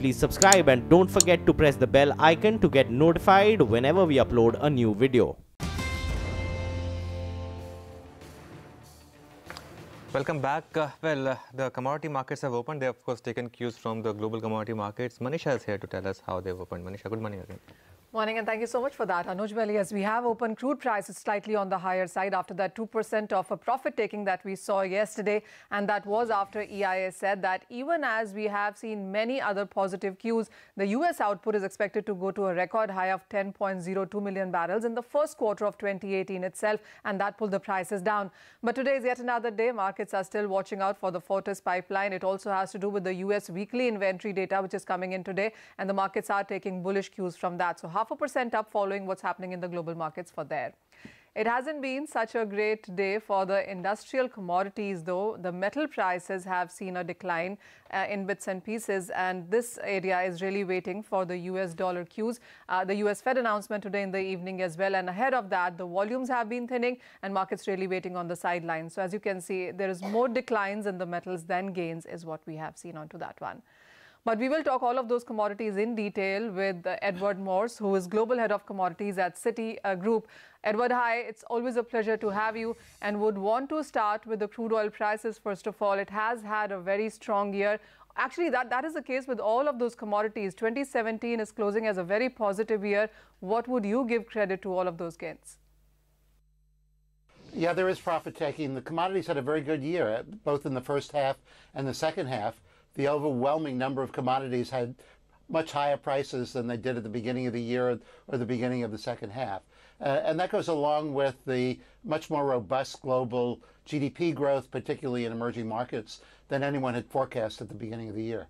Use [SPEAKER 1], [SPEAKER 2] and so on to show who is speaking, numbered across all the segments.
[SPEAKER 1] please subscribe and don't forget to press the bell icon to get notified whenever we upload a new video.
[SPEAKER 2] Welcome back. The commodity markets have opened. They have, of course, taken cues from the global commodity markets. Manisha is here to tell us how they've opened. Manisha, good morning again.
[SPEAKER 3] Morning, and thank you so much for that, Anuj. Well, yes, we have opened crude prices slightly on the higher side after that 2% of a profit taking that we saw yesterday. And that was after EIA said that even as we have seen many other positive cues, the U.S. output is expected to go to a record high of 10.02 million barrels in the first quarter of 2018 itself, and that pulled the prices down. But today is yet another day. Markets are still watching out for the Fortis pipeline. It also has to do with the U.S. weekly inventory data, which is coming in today, and the markets are taking bullish cues from that. So 0.5% up following what's happening in the global markets for there. It hasn't been such a great day for the industrial commodities, though. The metal prices have seen a decline in bits and pieces, and this area is really waiting for the US dollar cues. The US Fed announcement today in the evening as well, and ahead of that, the volumes have been thinning and markets really waiting on the sidelines. So as you can see, there is more declines in the metals than gains is what we have seen onto that one. But we will talk all of those commodities in detail with Edward Morse, who is Global Head of Commodities at Citi Group. Edward, hi. It's always a pleasure to have you, and would want to start with the crude oil prices. First of all, it has had a very strong year. Actually, that is the case with all of those commodities. 2017 is closing as a very positive year. What would you give credit to all of those gains?
[SPEAKER 4] Yeah, there is profit taking. The commodities had a very good year, both in the first half and the second half. The overwhelming number of commodities had much higher prices than they did at the beginning of the year or the beginning of the second half. And that goes along with the much more robust global GDP growth, particularly in emerging markets, than anyone had forecast at the beginning of the year.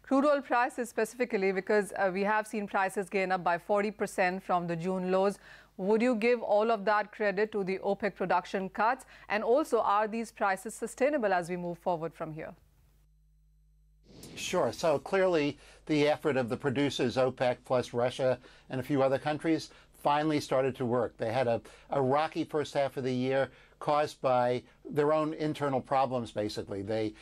[SPEAKER 3] Crude oil prices specifically, because we have seen prices gain up by 40% from the June lows. Would you give all of that credit to the OPEC production cuts? And also, are these prices sustainable as we move forward from here?
[SPEAKER 4] Sure. So clearly the effort of the producers, OPEC plus Russia and a few other countries, finally started to work. They had a rocky first half of the year caused by their own internal problems, basically. They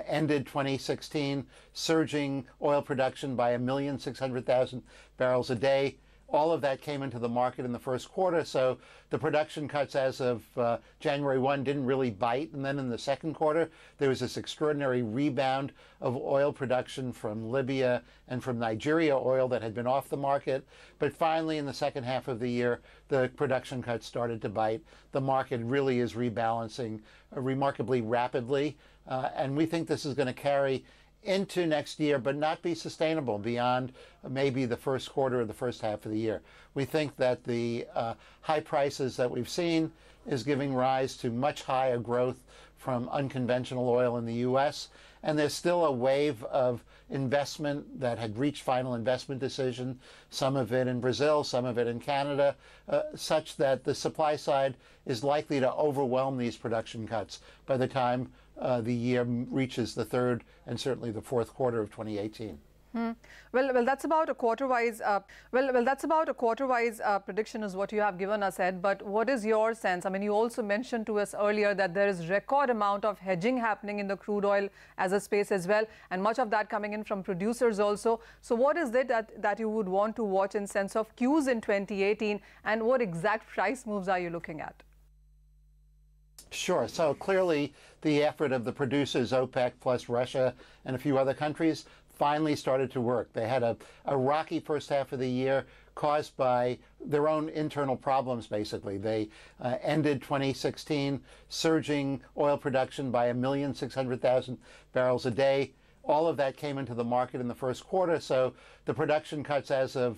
[SPEAKER 4] ended 2016 surging oil production by 1,600,000 barrels a day. All of that came into the market in the first quarter, so the production cuts as of January 1 didn't really bite. And then in the second quarter, there was this extraordinary rebound of oil production from Libya and from Nigeria oil that had been off the market. But finally, in the second half of the year, the production cuts started to bite. The market really is rebalancing remarkably rapidly, and we think this is going to carry into next year, but not be sustainable beyond maybe the first quarter or the first half of the year. We think that the high prices that we've seen is giving rise to much higher growth from unconventional oil in the U.S., and there's still a wave of investment that had reached final investment decision, some of it in Brazil, some of it in Canada, such that the supply side is likely to overwhelm these production cuts by the time the year reaches the third and certainly the fourth quarter of 2018.
[SPEAKER 3] Well, that's about a quarter-wise. Prediction is what you have given us, Ed. But what is your sense? I mean, you also mentioned to us earlier that there is record amount of hedging happening in the crude oil as a space as well, and much of that coming in from producers also. So, what is it that you would want to watch in sense of cues in 2018, and what exact price moves are you looking at?
[SPEAKER 4] Sure. So clearly the effort of the producers, OPEC plus Russia and a few other countries, finally started to work. They had a rocky first half of the year caused by their own internal problems, basically. They ended 2016 surging oil production by 1,600,000 barrels a day. All of that came into the market in the first quarter, so the production cuts as of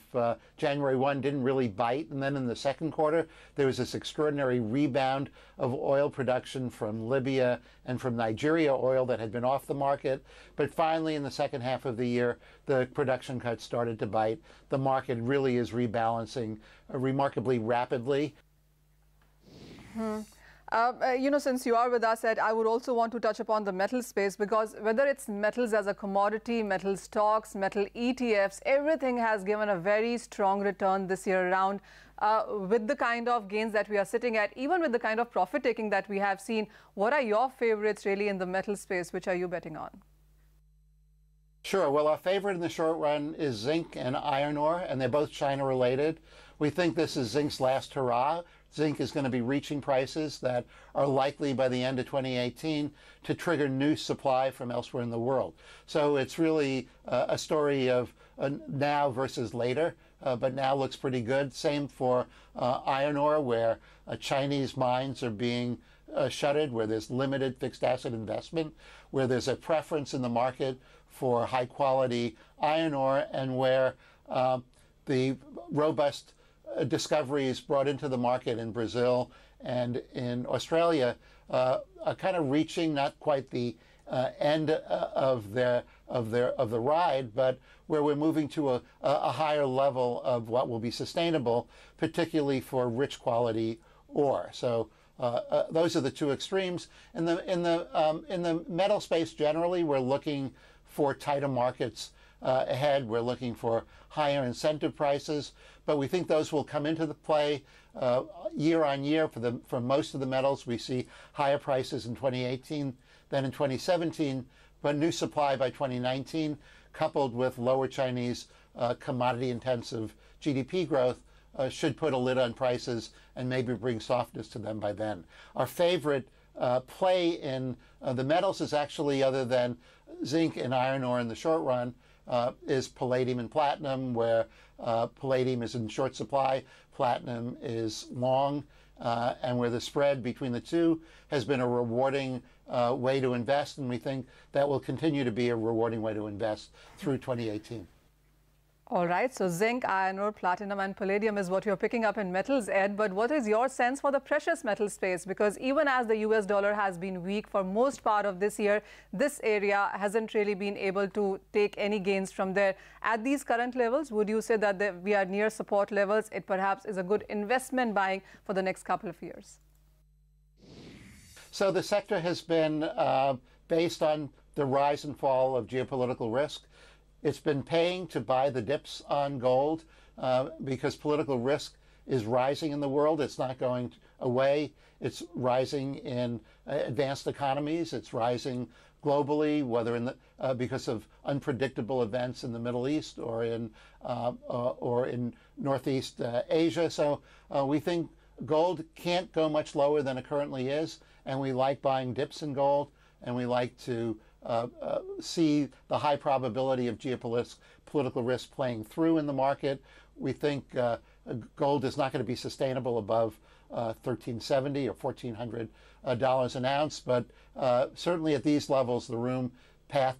[SPEAKER 4] January 1 didn't really bite. And then in the second quarter, there was this extraordinary rebound of oil production from Libya and from Nigeria oil that had been off the market. But finally, in the second half of the year, the production cuts started to bite. The market really is rebalancing remarkably rapidly.
[SPEAKER 3] Since you are with us, Ed, I would also want to touch upon the metal space, because whether it's metals as a commodity, metal stocks, metal ETFs, everything has given a very strong return this year around. With the kind of gains that we are sitting at, even with the kind of profit taking that we have seen, what are your favorites really in the metal space? Which are you betting on?
[SPEAKER 4] Sure. Well, our favorite in the short run is zinc and iron ore, and they're both China related. We think this is zinc's last hurrah. Zinc is going to be reaching prices that are likely by the end of 2018 to trigger new supply from elsewhere in the world. So it's really a story of now versus later, but now looks pretty good. Same for iron ore, where Chinese mines are being shuttered, where there's limited fixed asset investment, where there's a preference in the market for high quality iron ore, and where the robust discoveries brought into the market in Brazil and in Australia are kind of reaching not quite the end of the ride, but where we're moving to a higher level of what will be sustainable, particularly for rich quality ore. So those are the two extremes. In the metal space generally, we're looking for tighter markets ahead. We're looking for higher incentive prices, but we think those will come into the play year on year. For most of the metals, we see higher prices in 2018 than in 2017, but new supply by 2019, coupled with lower Chinese commodity-intensive GDP growth, should put a lid on prices and maybe bring softness to them by then. Our favorite play in the metals is actually, other than zinc and iron ore in the short run, is palladium and platinum, where palladium is in short supply, platinum is long, and where the spread between the two has been a rewarding way to invest, and we think that will continue to be a rewarding way to invest through 2018.
[SPEAKER 3] All right, so zinc, iron ore, platinum and palladium is what you're picking up in metals, Ed. But what is your sense for the precious metal space? Because even as the US dollar has been weak for most part of this year, this area hasn't really been able to take any gains from there. At these current levels, would you say that we are near support levels? It perhaps is a good investment buying for the next couple of years.
[SPEAKER 4] So the sector has been based on the rise and fall of geopolitical risk. It's been paying to buy the dips on gold because political risk is rising in the world. It's not going away. It's rising in advanced economies. It's rising globally, whether in the, because of unpredictable events in the Middle East or in Northeast Asia. So we think gold can't go much lower than it currently is, and we like buying dips in gold, and we like to see the high probability of geopolitical risk playing through in the market. We think gold is not going to be sustainable above $1,370 or $1,400 an ounce, but certainly at these levels, the path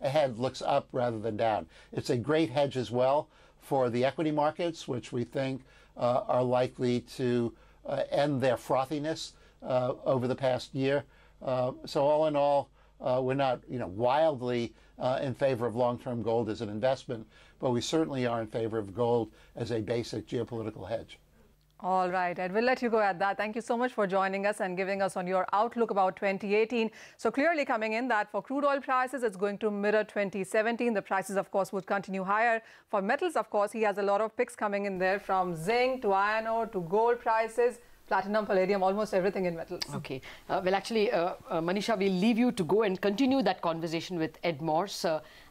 [SPEAKER 4] ahead looks up rather than down. It's a great hedge as well for the equity markets, which we think are likely to end their frothiness over the past year. So all in all, we're not, wildly in favor of long-term gold as an investment, but we certainly are in favor of gold as a basic geopolitical hedge.
[SPEAKER 3] All right, Ed, we'll let you go at that. Thank you so much for joining us and giving us on your outlook about 2018. So clearly coming in that for crude oil prices, it's going to mirror 2017. The prices, of course, would continue higher. For metals, of course, he has a lot of picks coming in there, from zinc to iron ore to gold prices. Platinum, palladium, almost everything in metals.
[SPEAKER 5] Okay. Well, actually, Manisha, we'll leave you to go and continue that conversation with Ed Morse.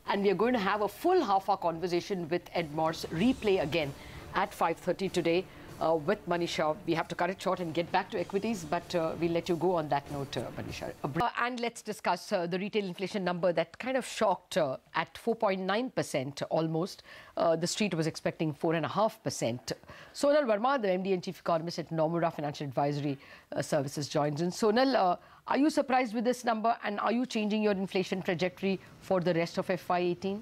[SPEAKER 5] And we are going to have a full half-hour conversation with Ed Morse, replay again at 5:30 today with Manisha. We have to cut it short and get back to equities, but we'll let you go on that note, Manisha. And let's discuss the retail inflation number that kind of shocked at 4.9% almost. The street was expecting 4.5%. Sonal Verma, the MD and Chief Economist at Nomura Financial Advisory Services, joins in. Sonal, are you surprised with this number, and are you changing your inflation trajectory for the rest of FY18?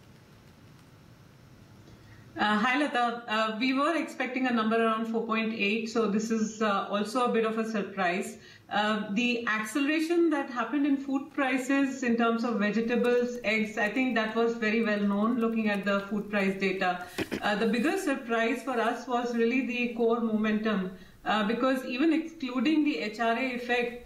[SPEAKER 6] Hi, Lata. We were expecting a number around 4.8, so this is also a bit of a surprise. The acceleration that happened in food prices in terms of vegetables, eggs, I think that was very well known looking at the food price data. The bigger surprise for us was really the core momentum. Because even excluding the HRA effect,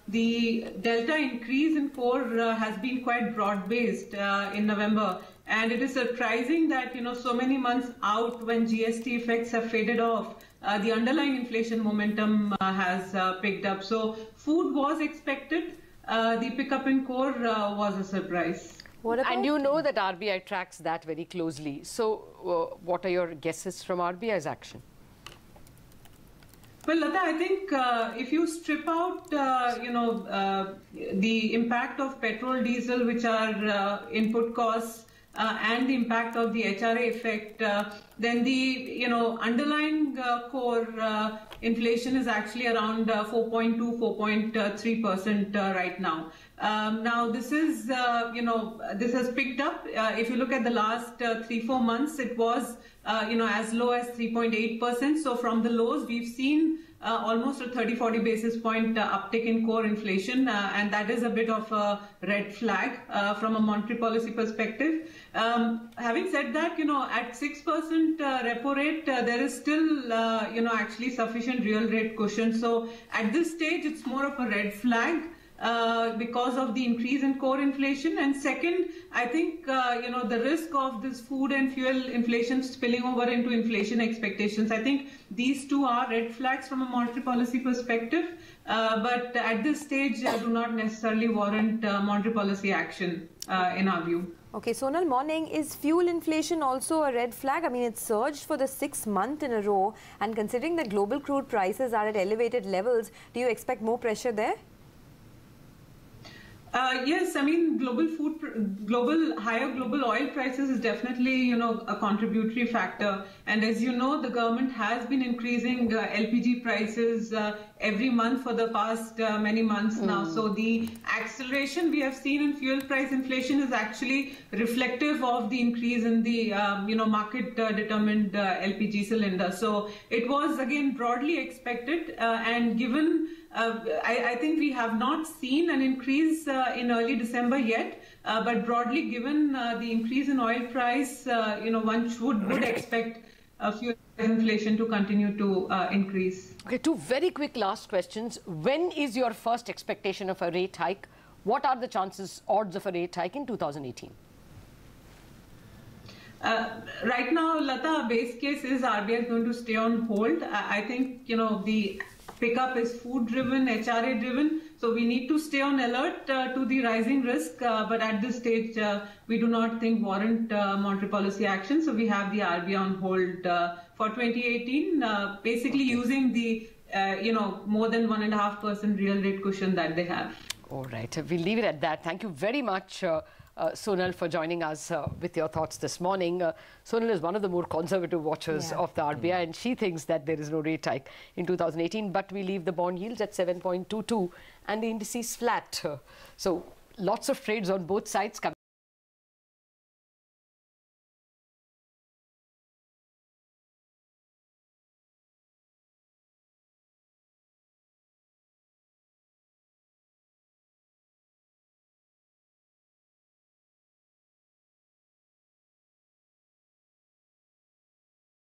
[SPEAKER 6] the delta increase in core has been quite broad-based in November. And it is surprising that, so many months out when GST effects have faded off, the underlying inflation momentum has picked up. So food was expected. The pickup in core was a surprise.
[SPEAKER 3] What about?
[SPEAKER 5] And you know that RBI tracks that very closely. So what are your guesses from RBI's action?
[SPEAKER 6] Well, Lata, I think if you strip out, the impact of petrol, diesel, which are input costs, and the impact of the HRA effect, then the underlying core inflation is actually around 4.2, 4.3% right now. Now this is this has picked up. If you look at the last 3-4 months, it was as low as 3.8%. So from the lows, we've seen almost a 30-40 basis point uptick in core inflation, and that is a bit of a red flag from a monetary policy perspective. Having said that, at 6% repo rate, there is still actually sufficient real rate cushion. So at this stage, it's more of a red flag because of the increase in core inflation. And second, I think the risk of this food and fuel inflation spilling over into inflation expectations. I think these two are red flags from a monetary policy perspective, but at this stage do not necessarily warrant monetary policy action in our view.
[SPEAKER 7] Okay, Sonal, morning. Is fuel inflation also a red flag? I mean, it surged for the 6th month in a row, and considering that global crude prices are at elevated levels, do you expect more pressure there?
[SPEAKER 6] Yes, I mean, higher global oil prices is definitely, a contributory factor. And as you know, the government has been increasing LPG prices every month for the past many months now. So the acceleration we have seen in fuel price inflation is actually reflective of the increase in the, market determined LPG cylinder. So it was again broadly expected, and given I think we have not seen an increase in early December yet, but broadly given the increase in oil price, one would expect fuel inflation to continue to increase.
[SPEAKER 5] Okay, two very quick last questions. When is your first expectation of a rate hike? What are the odds of a rate hike in 2018?
[SPEAKER 6] Right now, Lata, base case is RBI is going to stay on hold. I think, the pickup is food-driven, HRA-driven, so we need to stay on alert to the rising risk. But at this stage, we do not think warrant monetary policy action. So we have the RBI on hold for 2018, basically using the more than 1.5% real rate cushion that they have.
[SPEAKER 5] All right, we'll leave it at that. Thank you very much, Sonal, for joining us with your thoughts this morning. Sonal is one of the more conservative watchers of the RBI, and she thinks that there is no rate hike in 2018, but we leave the bond yields at 7.22 and the indices flat. So lots of trades on both sides.